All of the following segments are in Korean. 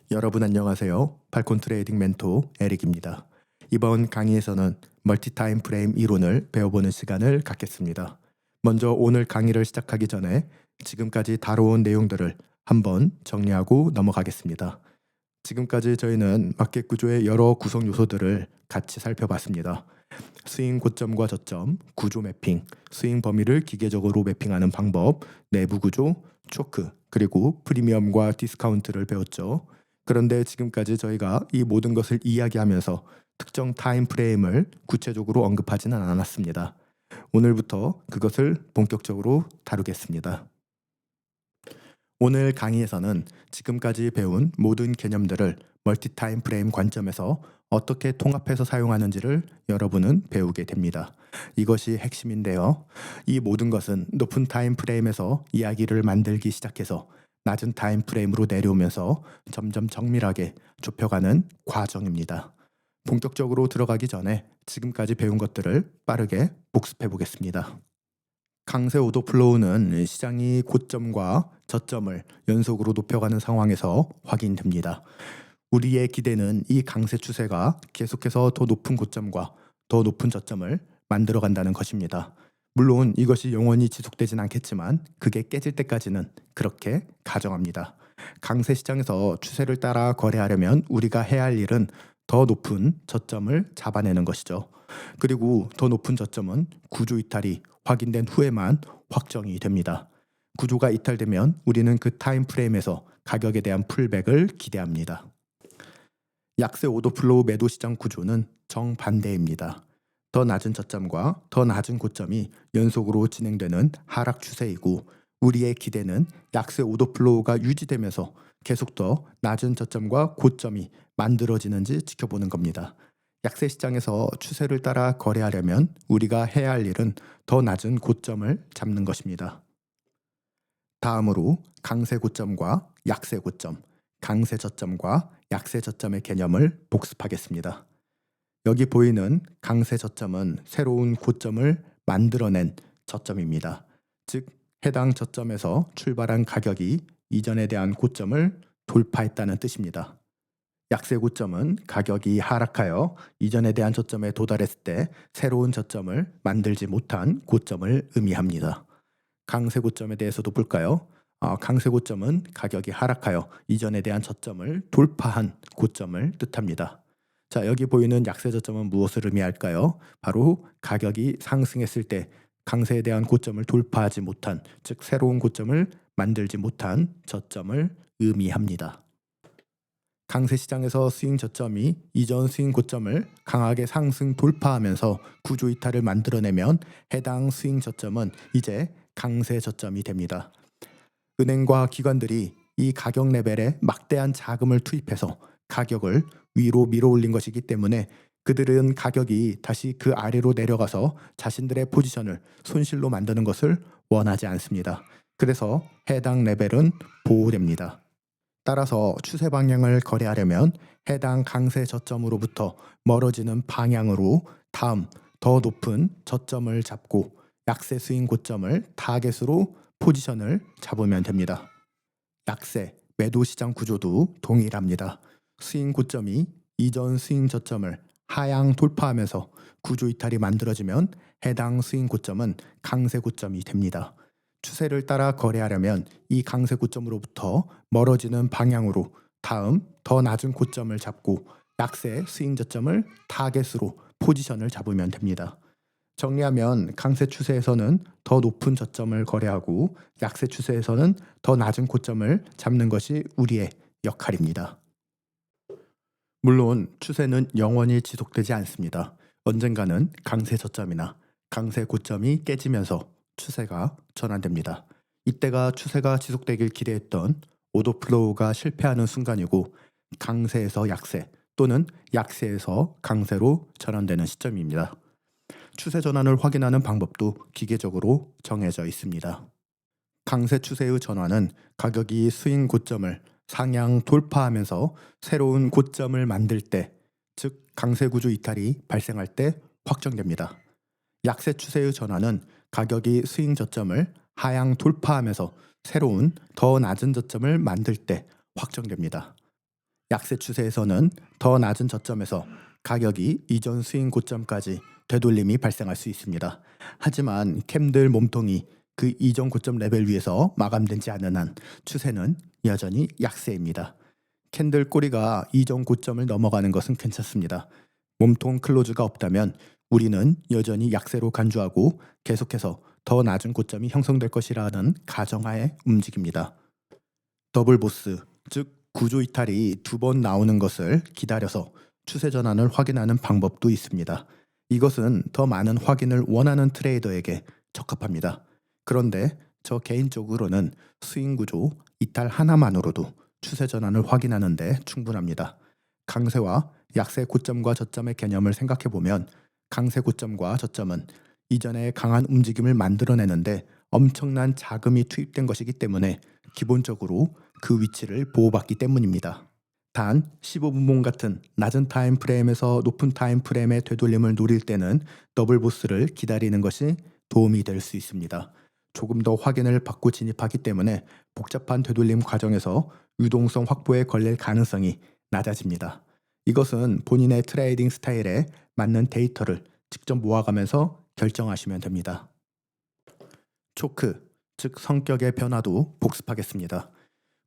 여러분 안녕하세요. 팔콘 트레이딩 멘토 에릭입니다. 이번 강의에서는 멀티타임 프레임 이론을 배워보는 시간을 갖겠습니다. 먼저 오늘 강의를 시작하기 전에 지금까지 다뤄온 내용들을 한번 정리하고 넘어가겠습니다. 지금까지 저희는 마켓 구조의 여러 구성 요소들을 같이 살펴봤습니다. 스윙 고점과 저점, 구조 매핑, 스윙 범위를 기계적으로 매핑하는 방법, 내부 구조, 초크, 그리고 프리미엄과 디스카운트를 배웠죠. 그런데 지금까지 저희가 이 모든 것을 이야기하면서 특정 타임 프레임을 구체적으로 언급하지는 않았습니다. 오늘부터 그것을 본격적으로 다루겠습니다. 오늘 강의에서는 지금까지 배운 모든 개념들을 멀티타임 프레임 관점에서 어떻게 통합해서 사용하는지를 여러분은 배우게 됩니다. 이것이 핵심인데요. 이 모든 것은 높은 타임 프레임에서 이야기를 만들기 시작해서 낮은 타임 프레임으로 내려오면서 점점 정밀하게 좁혀가는 과정입니다. 본격적으로 들어가기 전에 지금까지 배운 것들을 빠르게 복습해 보겠습니다. 강세 오더 플로우는 시장이 고점과 저점을 연속으로 높여가는 상황에서 확인됩니다. 우리의 기대는 이 강세 추세가 계속해서 더 높은 고점과 더 높은 저점을 만들어간다는 것입니다. 물론 이것이 영원히 지속되진 않겠지만 그게 깨질 때까지는 그렇게 가정합니다. 강세 시장에서 추세를 따라 거래하려면 우리가 해야 할 일은 더 높은 저점을 잡아내는 것이죠. 그리고 더 높은 저점은 구조 이탈이 확인된 후에만 확정이 됩니다. 구조가 이탈되면 우리는 그 타임 프레임에서 가격에 대한 풀백을 기대합니다. 약세 오더 플로우 매도 시장 구조는 정반대입니다. 더 낮은 저점과 더 낮은 고점이 연속으로 진행되는 하락 추세이고 우리의 기대는 약세 오더 플로우가 유지되면서 계속 더 낮은 저점과 고점이 만들어지는지 지켜보는 겁니다. 약세 시장에서 추세를 따라 거래하려면 우리가 해야 할 일은 더 낮은 고점을 잡는 것입니다. 다음으로 강세 고점과 약세 고점, 강세 저점과 약세 저점의 개념을 복습하겠습니다. 여기 보이는 강세 저점은 새로운 고점을 만들어낸 저점입니다. 즉 해당 저점에서 출발한 가격이 이전에 대한 고점을 돌파했다는 뜻입니다. 약세 고점은 가격이 하락하여 이전에 대한 저점에 도달했을 때 새로운 저점을 만들지 못한 고점을 의미합니다. 강세 고점에 대해서도 볼까요? 강세 고점은 가격이 하락하여 이전에 대한 저점을 돌파한 고점을 뜻합니다. 자, 여기 보이는 약세 저점은 무엇을 의미할까요? 바로 가격이 상승했을 때 강세에 대한 고점을 돌파하지 못한, 즉 새로운 고점을 만들지 못한 저점을 의미합니다. 강세 시장에서 스윙 저점이 이전 스윙 고점을 강하게 상승 돌파하면서 구조 이탈을 만들어내면 해당 스윙 저점은 이제 강세 저점이 됩니다. 은행과 기관들이 이 가격 레벨에 막대한 자금을 투입해서 가격을 위로 밀어올린 것이기 때문에 그들은 가격이 다시 그 아래로 내려가서 자신들의 포지션을 손실로 만드는 것을 원하지 않습니다. 그래서 해당 레벨은 보호됩니다. 따라서 추세 방향을 거래하려면 해당 강세 저점으로부터 멀어지는 방향으로 다음 더 높은 저점을 잡고 약세 스윙 고점을 타겟으로 포지션을 잡으면 됩니다. 약세 매도 시장 구조도 동일합니다. 스윙 고점이 이전 스윙 저점을 하향 돌파하면서 구조 이탈이 만들어지면 해당 스윙 고점은 강세 고점이 됩니다. 추세를 따라 거래하려면 이 강세 고점으로부터 멀어지는 방향으로 다음 더 낮은 고점을 잡고 약세 스윙 저점을 타겟으로 포지션을 잡으면 됩니다. 정리하면 강세 추세에서는 더 높은 저점을 거래하고 약세 추세에서는 더 낮은 고점을 잡는 것이 우리의 역할입니다. 물론 추세는 영원히 지속되지 않습니다. 언젠가는 강세 저점이나 강세 고점이 깨지면서 추세가 전환됩니다. 이때가 추세가 지속되길 기대했던 오더 플로우가 실패하는 순간이고 강세에서 약세 또는 약세에서 강세로 전환되는 시점입니다. 추세 전환을 확인하는 방법도 기계적으로 정해져 있습니다. 강세 추세의 전환은 가격이 스윙 고점을 상향 돌파하면서 새로운 고점을 만들 때, 즉 강세 구조 이탈이 발생할 때 확정됩니다. 약세 추세의 전환은 가격이 스윙 저점을 하향 돌파하면서 새로운 더 낮은 저점을 만들 때 확정됩니다. 약세 추세에서는 더 낮은 저점에서 가격이 이전 스윙 고점까지 되돌림이 발생할 수 있습니다. 하지만 캔들 몸통이 그 이전 고점 레벨 위에서 마감되지 않은 한 추세는 여전히 약세입니다. 캔들 꼬리가 이전 고점을 넘어가는 것은 괜찮습니다. 몸통 클로즈가 없다면 우리는 여전히 약세로 간주하고 계속해서 더 낮은 고점이 형성될 것이라는 가정하에 움직입니다. 더블 보스, 즉 구조 이탈이 두 번 나오는 것을 기다려서 추세 전환을 확인하는 방법도 있습니다. 이것은 더 많은 확인을 원하는 트레이더에게 적합합니다. 그런데 저 개인적으로는 스윙 구조 이탈 하나만으로도 추세 전환을 확인하는 데 충분합니다. 강세와 약세 고점과 저점의 개념을 생각해 보면 강세 고점과 저점은 이전에 강한 움직임을 만들어내는데 엄청난 자금이 투입된 것이기 때문에 기본적으로 그 위치를 보호받기 때문입니다. 단 15분봉 같은 낮은 타임 프레임에서 높은 타임 프레임의 되돌림을 노릴 때는 더블 보스를 기다리는 것이 도움이 될 수 있습니다. 조금 더 확인을 받고 진입하기 때문에 복잡한 되돌림 과정에서 유동성 확보에 걸릴 가능성이 낮아집니다. 이것은 본인의 트레이딩 스타일에 맞는 데이터를 직접 모아가면서 결정하시면 됩니다. 초크, 즉 성격의 변화도 복습하겠습니다.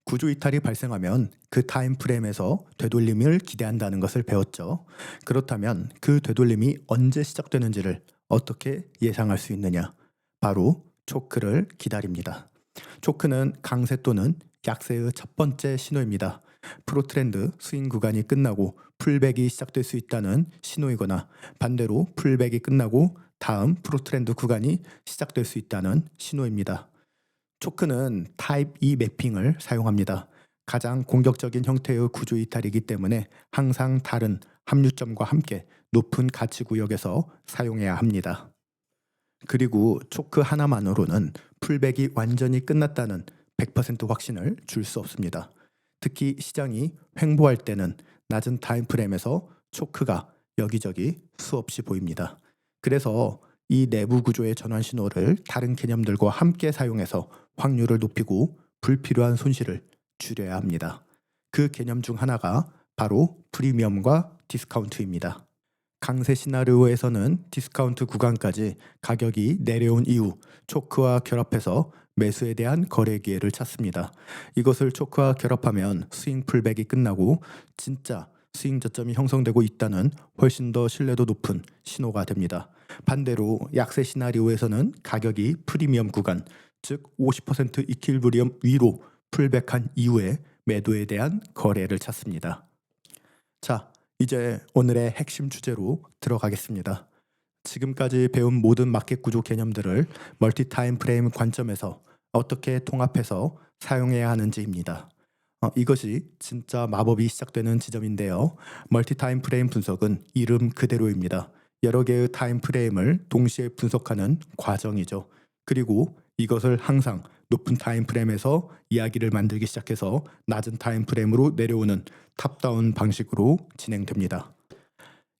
구조 이탈이 발생하면 그 타임 프레임에서 되돌림을 기대한다는 것을 배웠죠. 그렇다면 그 되돌림이 언제 시작되는지를 어떻게 예상할 수 있느냐? 바로 초크를 기다립니다. 초크는 강세 또는 약세의 첫 번째 신호입니다. 프로트렌드 스윙 구간이 끝나고 풀백이 시작될 수 있다는 신호이거나 반대로 풀백이 끝나고 다음 프로트렌드 구간이 시작될 수 있다는 신호입니다. 초크는 타입 2 매핑을 사용합니다. 가장 공격적인 형태의 구조 이탈이기 때문에 항상 다른 합류점과 함께 높은 가치 구역에서 사용해야 합니다. 그리고 초크 하나만으로는 풀백이 완전히 끝났다는 100% 확신을 줄 수 없습니다. 특히 시장이 횡보할 때는 낮은 타임프레임에서 초크가 여기저기 수없이 보입니다. 그래서 이 내부 구조의 전환 신호를 다른 개념들과 함께 사용해서 확률을 높이고 불필요한 손실을 줄여야 합니다. 그 개념 중 하나가 바로 프리미엄과 디스카운트입니다. 강세 시나리오에서는 디스카운트 구간까지 가격이 내려온 이후 초크와 결합해서 매수에 대한 거래 기회를 찾습니다. 이것을 초크와 결합하면 스윙 풀백이 끝나고 진짜 스윙 저점이 형성되고 있다는 훨씬 더 신뢰도 높은 신호가 됩니다. 반대로 약세 시나리오에서는 가격이 프리미엄 구간, 즉 50% 이퀄리bri엄 위로 풀백한 이후에 매도에 대한 거래를 찾습니다. 자, 이제 오늘의 핵심 주제로 들어가겠습니다. 지금까지 배운 모든 마켓 구조 개념들을 멀티 타임 프레임 관점에서 어떻게 통합해서 사용해야 하는지입니다. 이것이 진짜 마법이 시작되는 지점인데요. 멀티 타임 프레임 분석은 이름 그대로입니다. 여러 개의 타임 프레임을 동시에 분석하는 과정이죠. 그리고 이것을 항상 높은 타임 프레임에서 이야기를 만들기 시작해서 낮은 타임 프레임으로 내려오는 탑다운 방식으로 진행됩니다.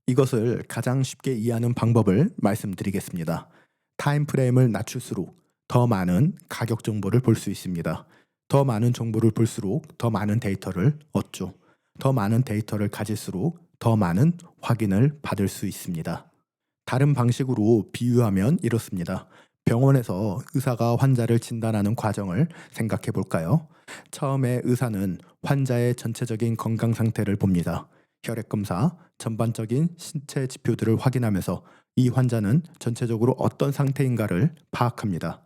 이것을 가장 쉽게 이해하는 방법을 말씀드리겠습니다. 타임 프레임을 낮출수록 더 많은 가격 정보를 볼 수 있습니다. 더 많은 정보를 볼수록 더 많은 데이터를 얻죠. 더 많은 데이터를 가질수록 더 많은 확인을 받을 수 있습니다. 다른 방식으로 비유하면 이렇습니다. 병원에서 의사가 환자를 진단하는 과정을 생각해 볼까요? 처음에 의사는 환자의 전체적인 건강 상태를 봅니다. 혈액 검사, 전반적인 신체 지표들을 확인하면서 이 환자는 전체적으로 어떤 상태인가를 파악합니다.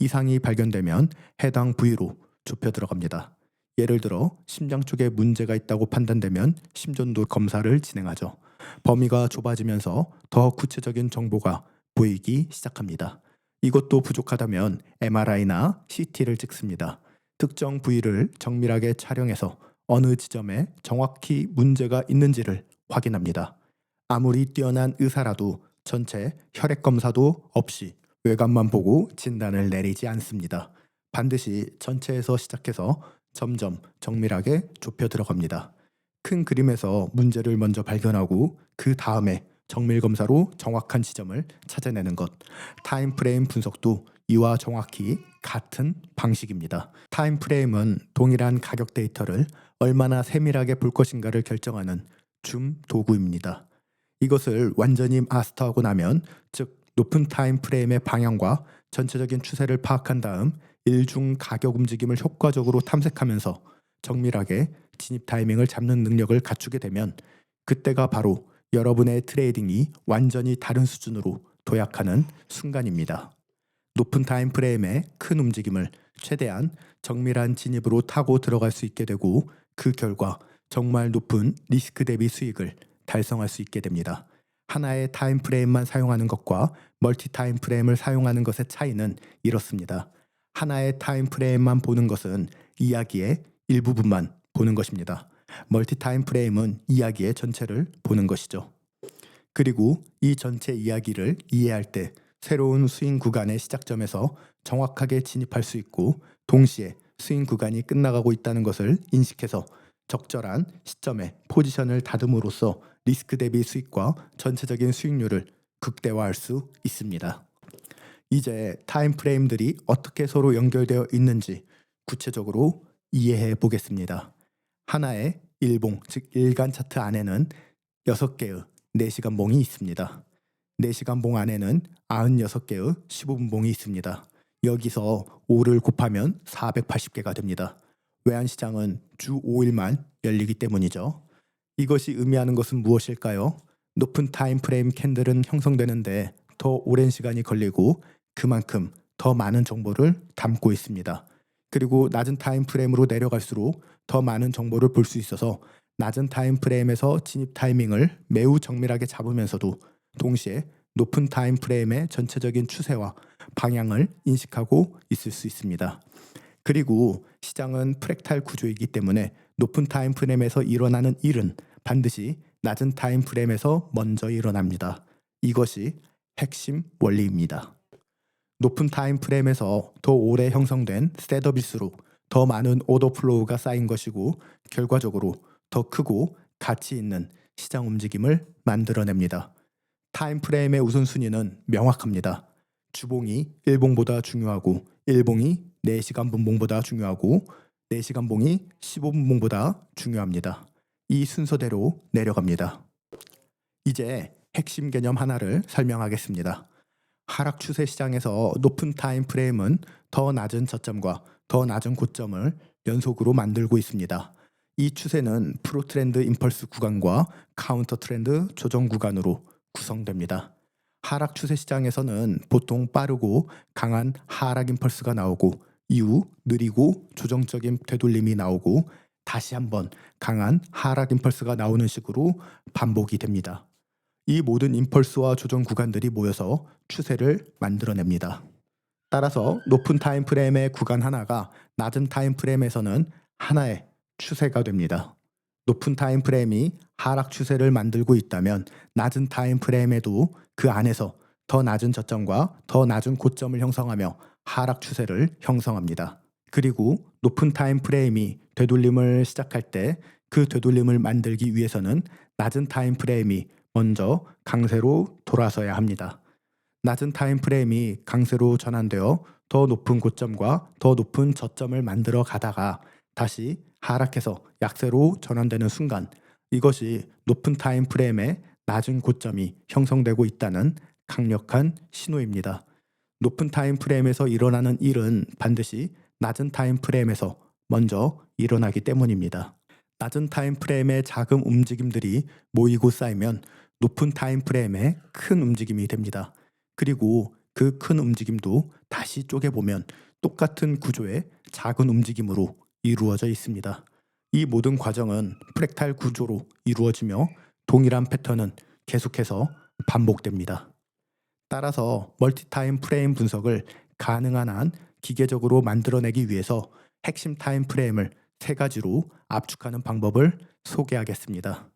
이상이 발견되면 해당 부위로 좁혀 들어갑니다. 예를 들어 심장 쪽에 문제가 있다고 판단되면 심전도 검사를 진행하죠. 범위가 좁아지면서 더 구체적인 정보가 보이기 시작합니다. 이것도 부족하다면 MRI나 CT를 찍습니다. 특정 부위를 정밀하게 촬영해서 어느 지점에 정확히 문제가 있는지를 확인합니다. 아무리 뛰어난 의사라도 전체 혈액 검사도 없이 외관만 보고 진단을 내리지 않습니다. 반드시 전체에서 시작해서 점점 정밀하게 좁혀 들어갑니다. 큰 그림에서 문제를 먼저 발견하고 그 다음에 정밀 검사로 정확한 지점을 찾아내는 것. 타임 프레임 분석도 이와 정확히 같은 방식입니다. 타임 프레임은 동일한 가격 데이터를 얼마나 세밀하게 볼 것인가를 결정하는 줌 도구입니다. 이것을 완전히 마스터하고 나면, 즉 높은 타임 프레임의 방향과 전체적인 추세를 파악한 다음 일중 가격 움직임을 효과적으로 탐색하면서 정밀하게 진입 타이밍을 잡는 능력을 갖추게 되면, 그때가 바로 여러분의 트레이딩이 완전히 다른 수준으로 도약하는 순간입니다. 높은 타임 프레임의 큰 움직임을 최대한 정밀한 진입으로 타고 들어갈 수 있게 되고, 그 결과 정말 높은 리스크 대비 수익을 달성할 수 있게 됩니다. 하나의 타임 프레임만 사용하는 것과 멀티 타임 프레임을 사용하는 것의 차이는 이렇습니다. 하나의 타임 프레임만 보는 것은 이야기의 일부분만 보는 것입니다. 멀티 타임 프레임은 이야기의 전체를 보는 것이죠. 그리고 이 전체 이야기를 이해할 때 새로운 스윙 구간의 시작점에서 정확하게 진입할 수 있고, 동시에 스윙 구간이 끝나가고 있다는 것을 인식해서 적절한 시점에 포지션을 다듬음으로써 리스크 대비 수익과 전체적인 수익률을 극대화할 수 있습니다. 이제 타임 프레임들이 어떻게 서로 연결되어 있는지 구체적으로 이해해 보겠습니다. 하나의 일봉, 즉 일간 차트 안에는 6개의 4시간 봉이 있습니다. 4시간 봉 안에는 96개의 15분 봉이 있습니다. 여기서 5를 곱하면 480개가 됩니다. 외환시장은 주 5일만 열리기 때문이죠. 이것이 의미하는 것은 무엇일까요? 높은 타임 프레임 캔들은 형성되는데 더 오랜 시간이 걸리고 그만큼 더 많은 정보를 담고 있습니다. 그리고 낮은 타임 프레임으로 내려갈수록 더 많은 정보를 볼 수 있어서 낮은 타임 프레임에서 진입 타이밍을 매우 정밀하게 잡으면서도 동시에 높은 타임 프레임의 전체적인 추세와 방향을 인식하고 있을 수 있습니다. 그리고 시장은 프랙탈 구조이기 때문에 높은 타임 프레임에서 일어나는 일은 반드시 낮은 타임 프레임에서 먼저 일어납니다. 이것이 핵심 원리입니다. 높은 타임 프레임에서 더 오래 형성된 셋업일수록 더 많은 오더 플로우가 쌓인 것이고, 결과적으로 더 크고 가치 있는 시장 움직임을 만들어냅니다. 타임 프레임의 우선순위는 명확합니다. 주봉이 일봉보다 중요하고, 일봉이 4시간 분봉보다 중요하고, 4시간 봉이 15분 봉보다 중요합니다. 이 순서대로 내려갑니다. 이제 핵심 개념 하나를 설명하겠습니다. 하락 추세 시장에서 높은 타임 프레임은 더 낮은 저점과 더 낮은 고점을 연속으로 만들고 있습니다. 이 추세는 프로 트렌드 임펄스 구간과 카운터 트렌드 조정 구간으로 구성됩니다. 하락 추세 시장에서는 보통 빠르고 강한 하락 임펄스가 나오고, 이후 느리고 조정적인 되돌림이 나오고, 다시 한번 강한 하락 임펄스가 나오는 식으로 반복이 됩니다. 이 모든 임펄스와 조정 구간들이 모여서 추세를 만들어냅니다. 따라서 높은 타임 프레임의 구간 하나가 낮은 타임 프레임에서는 하나의 추세가 됩니다. 높은 타임 프레임이 하락 추세를 만들고 있다면 낮은 타임 프레임에도 그 안에서 더 낮은 저점과 더 낮은 고점을 형성하며 하락 추세를 형성합니다. 그리고 높은 타임 프레임이 되돌림을 시작할 때 그 되돌림을 만들기 위해서는 낮은 타임 프레임이 먼저 강세로 돌아서야 합니다. 낮은 타임 프레임이 강세로 전환되어 더 높은 고점과 더 높은 저점을 만들어 가다가 다시 하락해서 약세로 전환되는 순간, 이것이 높은 타임 프레임의 낮은 고점이 형성되고 있다는 강력한 신호입니다. 높은 타임 프레임에서 일어나는 일은 반드시 낮은 타임 프레임에서 먼저 일어나기 때문입니다. 낮은 타임 프레임의 작은 움직임들이 모이고 쌓이면 높은 타임 프레임의 큰 움직임이 됩니다. 그리고 그 큰 움직임도 다시 쪼개보면 똑같은 구조의 작은 움직임으로 이루어져 있습니다. 이 모든 과정은 프랙탈 구조로 이루어지며 동일한 패턴은 계속해서 반복됩니다. 따라서 멀티타임 프레임 분석을 가능한 한 기계적으로 만들어내기 위해서 핵심 타임 프레임을 3가지로 압축하는 방법을 소개하겠습니다.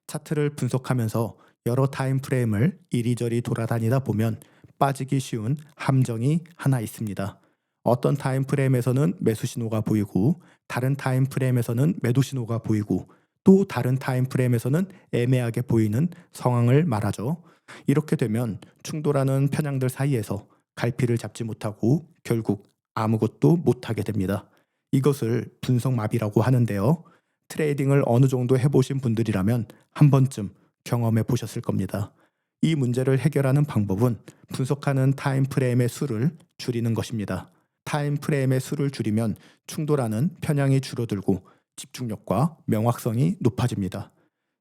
차트를 분석하면서 여러 타임 프레임을 이리저리 돌아다니다 보면 빠지기 쉬운 함정이 하나 있습니다. 어떤 타임 프레임에서는 매수 신호가 보이고, 다른 타임 프레임에서는 매도 신호가 보이고, 또 다른 타임 프레임에서는 애매하게 보이는 상황을 말하죠. 이렇게 되면 충돌하는 편향들 사이에서 갈피를 잡지 못하고 결국 아무것도 못하게 됩니다. 이것을 분석마비라고 하는데요. 트레이딩을 어느 정도 해보신 분들이라면 한 번쯤 경험해 보셨을 겁니다. 이 문제를 해결하는 방법은 분석하는 타임 프레임의 수를 줄이는 것입니다. 타임 프레임의 수를 줄이면 충돌하는 편향이 줄어들고 집중력과 명확성이 높아집니다.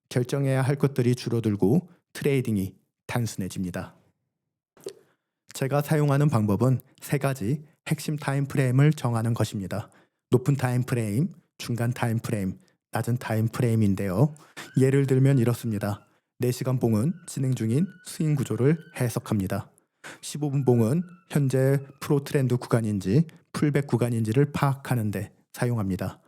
결정해야 할 것들이 줄어들고 트레이딩이 단순해집니다. 제가 사용하는 방법은 세 가지 핵심 타임 프레임을 정하는 것입니다. 높은 타임 프레임, 중간 타임 프레임, 낮은 타임 프레임인데요. 예를 들면 이렇습니다. 4시간 봉은 진행 중인 스윙 구조를 해석합니다. 15분 봉은 현재 프로 트렌드 구간인지 풀백 구간인지를 파악하는 데 사용합니다.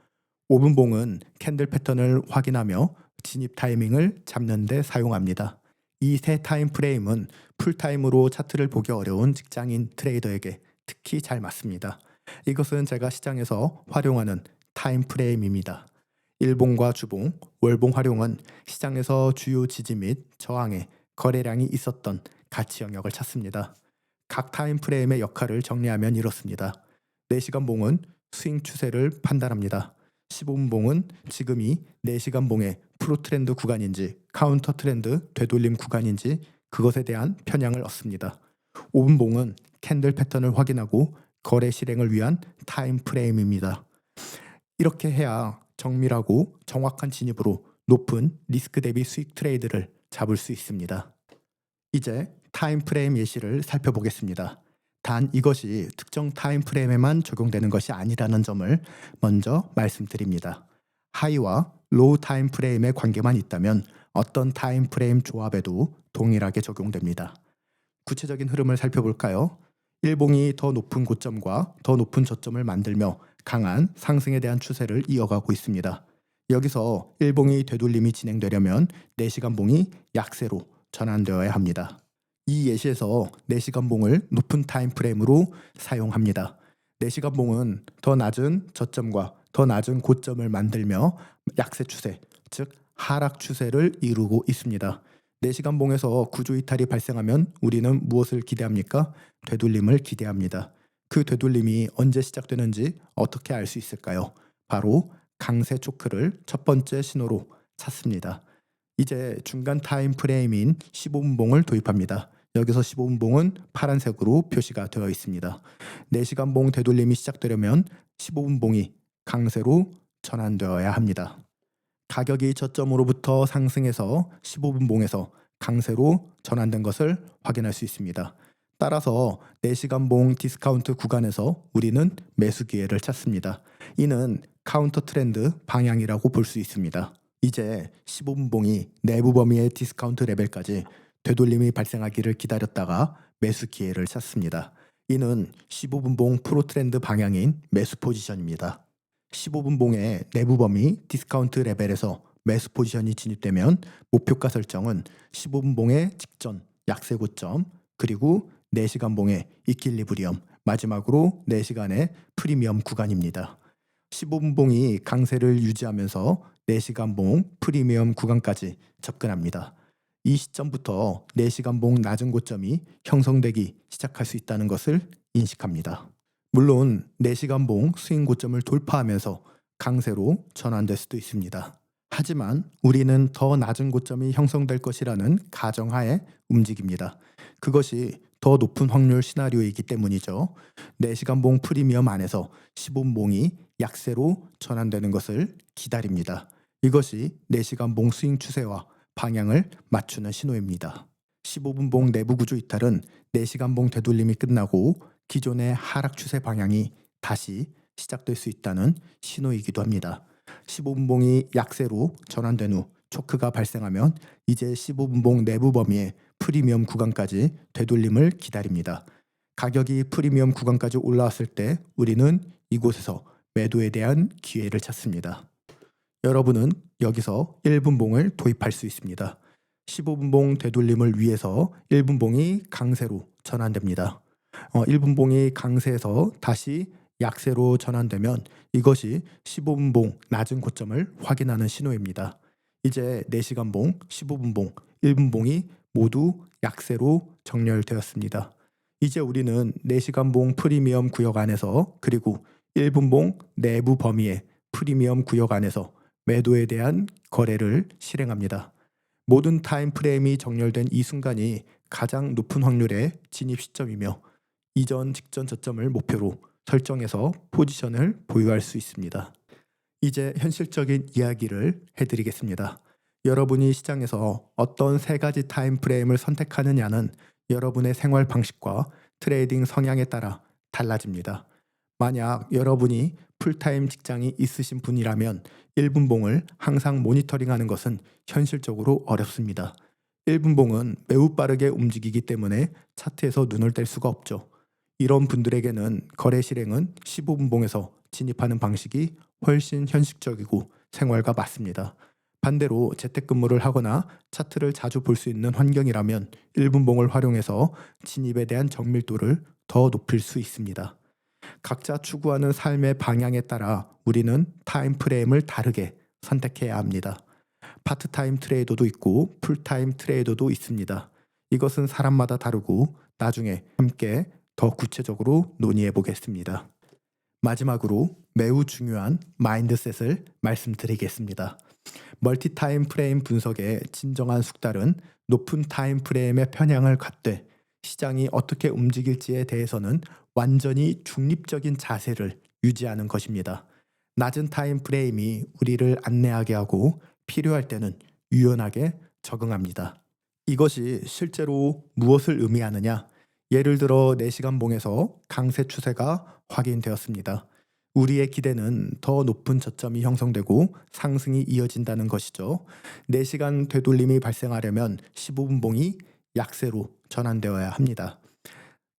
5분 봉은 캔들 패턴을 확인하며 진입 타이밍을 잡는 데 사용합니다. 이 세 타임 프레임은 풀타임으로 차트를 보기 어려운 직장인 트레이더에게 특히 잘 맞습니다. 이것은 제가 시장에서 활용하는 타임 프레임입니다. 일봉과 주봉, 월봉 활용은 시장에서 주요 지지 및 저항에 거래량이 있었던 가치 영역을 찾습니다. 각 타임 프레임의 역할을 정리하면 이렇습니다. 4시간 봉은 스윙 추세를 판단합니다. 15분 봉은 지금이 4시간 봉의 프로 트렌드 구간인지 카운터 트렌드 되돌림 구간인지 그것에 대한 편향을 얻습니다. 5분 봉은 캔들 패턴을 확인하고 거래 실행을 위한 타임 프레임입니다. 이렇게 해야 정밀하고 정확한 진입으로 높은 리스크 대비 수익 트레이드를 잡을 수 있습니다. 이제 타임 프레임 예시를 살펴보겠습니다. 단 이것이 특정 타임 프레임에만 적용되는 것이 아니라는 점을 먼저 말씀드립니다. 하이와 로우 타임 프레임의 관계만 있다면 어떤 타임 프레임 조합에도 동일하게 적용됩니다. 구체적인 흐름을 살펴볼까요? 일봉이 더 높은 고점과 더 높은 저점을 만들며 강한 상승에 대한 추세를 이어가고 있습니다. 여기서 일봉이 되돌림이 진행되려면 4시간 봉이 약세로 전환되어야 합니다. 이 예시에서 4시간 봉을 높은 타임 프레임으로 사용합니다. 4시간 봉은 더 낮은 저점과 더 낮은 고점을 만들며 약세 추세, 즉 하락 추세를 이루고 있습니다. 4시간 봉에서 구조 이탈이 발생하면 우리는 무엇을 기대합니까? 되돌림을 기대합니다. 그 되돌림이 언제 시작되는지 어떻게 알 수 있을까요? 바로 강세 초크를 첫 번째 신호로 찾습니다. 이제 중간 타임 프레임인 15분 봉을 도입합니다. 여기서 15분 봉은 파란색으로 표시가 되어 있습니다. 4시간 봉 되돌림이 시작되려면 15분 봉이 강세로 전환되어야 합니다. 가격이 저점으로부터 상승해서 15분 봉에서 강세로 전환된 것을 확인할 수 있습니다. 따라서 4시간 봉 디스카운트 구간에서 우리는 매수 기회를 찾습니다. 이는 카운터 트렌드 방향이라고 볼 수 있습니다. 이제 15분 봉이 내부 범위의 디스카운트 레벨까지 되돌림이 발생하기를 기다렸다가 매수 기회를 찾습니다. 이는 15분 봉 프로 트렌드 방향인 매수 포지션입니다. 15분 봉의 내부 범위 디스카운트 레벨에서 매수 포지션이 진입되면 목표가 설정은 15분 봉의 직전 약세 고점 그리고 4시간 봉의 이퀄리브리엄 마지막으로 4시간의 프리미엄 구간입니다. 15분 봉이 강세를 유지하면서 4시간 봉 프리미엄 구간까지 접근합니다. 이 시점부터 4시간 봉 낮은 고점이 형성되기 시작할 수 있다는 것을 인식합니다. 물론 4시간 봉 스윙 고점을 돌파하면서 강세로 전환될 수도 있습니다. 하지만 우리는 더 낮은 고점이 형성될 것이라는 가정하에 움직입니다. 그것이 더 높은 확률 시나리오이기 때문이죠. 4시간 봉 프리미엄 안에서 15분 봉이 약세로 전환되는 것을 기다립니다. 이것이 4시간 봉 스윙 추세와 방향을 맞추는 신호입니다. 15분 봉 내부 구조 이탈은 4시간 봉 되돌림이 끝나고 기존의 하락 추세 방향이 다시 시작될 수 있다는 신호이기도 합니다. 15분 봉이 약세로 전환된 후 초크가 발생하면 이제 15분 봉 내부 범위의 프리미엄 구간까지 되돌림을 기다립니다. 가격이 프리미엄 구간까지 올라왔을 때 우리는 이곳에서 매도에 대한 기회를 찾습니다. 여러분은 여기서 1분 봉을 도입할 수 있습니다. 15분 봉 되돌림을 위해서 1분 봉이 강세로 전환됩니다. 1분 봉이 강세에서 다시 약세로 전환되면 이것이 15분 봉 낮은 고점을 확인하는 신호입니다. 이제 4시간 봉, 15분 봉, 1분 봉이 모두 약세로 정렬되었습니다. 이제 우리는 4시간 봉 프리미엄 구역 안에서 그리고 1분 봉 내부 범위의 프리미엄 구역 안에서 매도에 대한 거래를 실행합니다. 모든 타임프레임이 정렬된 이 순간이 가장 높은 확률의 진입 시점이며 이전 직전 저점을 목표로 설정해서 포지션을 보유할 수 있습니다. 이제 현실적인 이야기를 해드리겠습니다. 여러분이 시장에서 어떤 세 가지 타임프레임을 선택하느냐는 여러분의 생활 방식과 트레이딩 성향에 따라 달라집니다. 만약 여러분이 풀타임 직장이 있으신 분이라면 1분봉을 항상 모니터링하는 것은 현실적으로 어렵습니다. 1분봉은 매우 빠르게 움직이기 때문에 차트에서 눈을 뗄 수가 없죠. 이런 분들에게는 거래 실행은 15분봉에서 진입하는 방식이 훨씬 현실적이고 생활과 맞습니다. 반대로 재택근무를 하거나 차트를 자주 볼 수 있는 환경이라면 1분봉을 활용해서 진입에 대한 정밀도를 더 높일 수 있습니다. 각자 추구하는 삶의 방향에 따라 우리는 타임 프레임을 다르게 선택해야 합니다. 파트타임 트레이더도 있고 풀타임 트레이더도 있습니다. 이것은 사람마다 다르고 나중에 함께 더 구체적으로 논의해 보겠습니다. 마지막으로 매우 중요한 마인드셋을 말씀드리겠습니다. 멀티타임 프레임 분석의 진정한 숙달은 높은 타임 프레임의 편향을 갖되 시장이 어떻게 움직일지에 대해서는 완전히 중립적인 자세를 유지하는 것입니다. 낮은 타임 프레임이 우리를 안내하게 하고 필요할 때는 유연하게 적응합니다. 이것이 실제로 무엇을 의미하느냐? 예를 들어 4시간 봉에서 강세 추세가 확인되었습니다. 우리의 기대는 더 높은 저점이 형성되고 상승이 이어진다는 것이죠. 4시간 되돌림이 발생하려면 15분 봉이 약세로 전환되어야 합니다.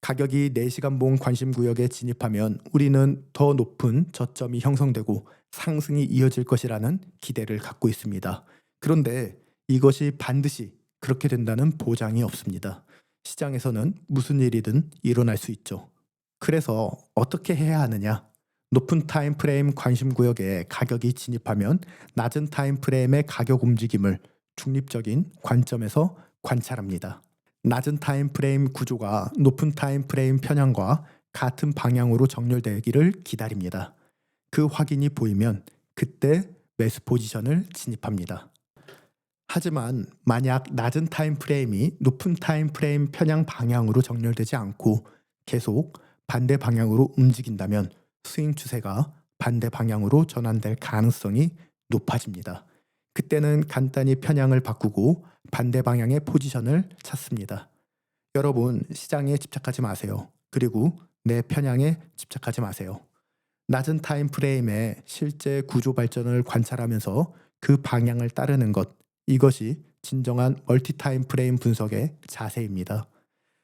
가격이 4시간 봉 관심 구역에 진입하면 우리는 더 높은 저점이 형성되고 상승이 이어질 것이라는 기대를 갖고 있습니다. 그런데 이것이 반드시 그렇게 된다는 보장이 없습니다. 시장에서는 무슨 일이든 일어날 수 있죠. 그래서 어떻게 해야 하느냐? 높은 타임 프레임 관심 구역에 가격이 진입하면 낮은 타임 프레임의 가격 움직임을 중립적인 관점에서 관찰합니다. 낮은 타임 프레임 구조가 높은 타임 프레임 편향과 같은 방향으로 정렬되기를 기다립니다. 그 확인이 보이면 그때 매수 포지션을 진입합니다. 하지만 만약 낮은 타임 프레임이 높은 타임 프레임 편향 방향으로 정렬되지 않고 계속 반대 방향으로 움직인다면 스윙 추세가 반대 방향으로 전환될 가능성이 높아집니다. 그때는 간단히 편향을 바꾸고 반대 방향의 포지션을 찾습니다. 여러분, 시장에 집착하지 마세요. 그리고 내 편향에 집착하지 마세요. 낮은 타임 프레임의 실제 구조 발전을 관찰하면서 그 방향을 따르는 것, 이것이 진정한 멀티타임 프레임 분석의 자세입니다.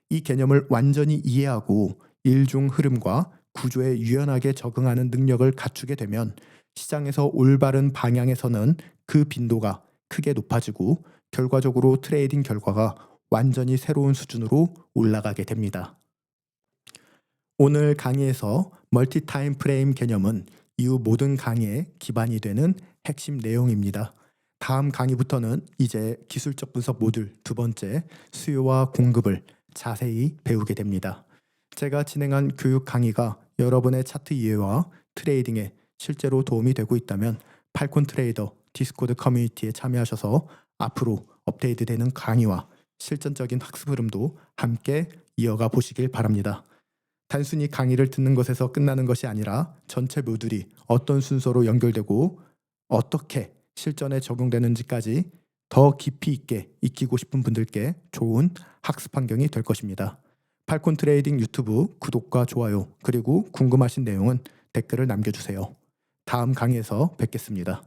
이 개념을 완전히 이해하고 일중 흐름과 구조에 유연하게 적응하는 능력을 갖추게 되면 시장에서 올바른 방향에서는 그 빈도가 크게 높아지고 결과적으로 트레이딩 결과가 완전히 새로운 수준으로 올라가게 됩니다. 오늘 강의에서 멀티타임 프레임 개념은 이후 모든 강의의 기반이 되는 핵심 내용입니다. 다음 강의부터는 이제 기술적 분석 모듈 2번째 수요와 공급을 자세히 배우게 됩니다. 제가 진행한 교육 강의가 여러분의 차트 이해와 트레이딩에 실제로 도움이 되고 있다면 팔콘 트레이더 디스코드 커뮤니티에 참여하셔서 앞으로 업데이트되는 강의와 실전적인 학습 흐름도 함께 이어가 보시길 바랍니다. 단순히 강의를 듣는 것에서 끝나는 것이 아니라 전체 모듈이 어떤 순서로 연결되고 어떻게 실전에 적용되는지까지 더 깊이 있게 익히고 싶은 분들께 좋은 학습 환경이 될 것입니다. 팔콘 트레이딩 유튜브 구독과 좋아요 그리고 궁금하신 내용은 댓글을 남겨주세요. 다음 강의에서 뵙겠습니다.